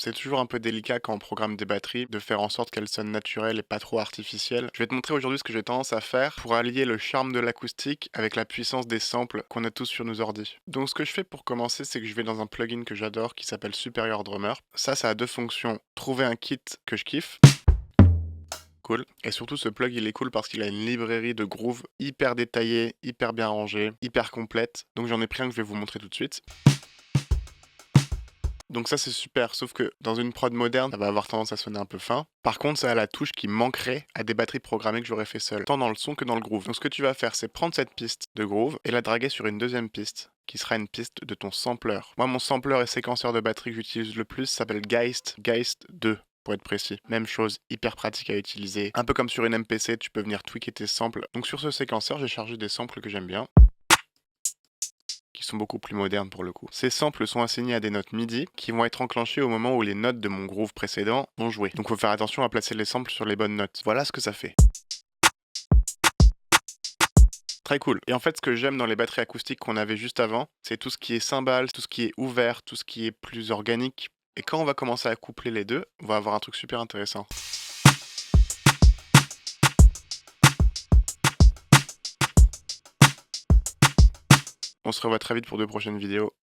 C'est toujours un peu délicat quand on programme des batteries de faire en sorte qu'elles sonnent naturelles et pas trop artificielles. Je vais te montrer aujourd'hui ce que j'ai tendance à faire pour allier le charme de l'acoustique avec la puissance des samples qu'on a tous sur nos ordis. Donc ce que je fais pour commencer, c'est que je vais dans un plugin que j'adore qui s'appelle Superior Drummer. Ça a deux fonctions. Trouver un kit que je kiffe. Cool. Et surtout, ce plug, il est cool parce qu'il a une librairie de grooves hyper détaillée, hyper bien rangée, hyper complète. Donc j'en ai pris un que je vais vous montrer tout de suite. Donc ça c'est super, sauf que dans une prod moderne, ça va avoir tendance à sonner un peu fin. Par contre, ça a la touche qui manquerait à des batteries programmées que j'aurais fait seul, tant dans le son que dans le groove. Donc ce que tu vas faire, c'est prendre cette piste de groove et la draguer sur une deuxième piste, qui sera une piste de ton sampler. Moi, mon sampler et séquenceur de batterie que j'utilise le plus s'appelle Geist 2. Pour être précis. Même chose, hyper pratique à utiliser. Un peu comme sur une MPC, tu peux venir tweaker tes samples. Donc sur ce séquenceur, j'ai chargé des samples que j'aime bien, qui sont beaucoup plus modernes pour le coup. Ces samples sont assignés à des notes MIDI qui vont être enclenchées au moment où les notes de mon groove précédent vont jouer. Donc faut faire attention à placer les samples sur les bonnes notes. Voilà ce que ça fait. Très cool. Et en fait, ce que j'aime dans les batteries acoustiques qu'on avait juste avant, c'est tout ce qui est cymbales, tout ce qui est ouvert, tout ce qui est plus organique. Et quand on va commencer à coupler les deux, on va avoir un truc super intéressant. On se revoit très vite pour de prochaines vidéos.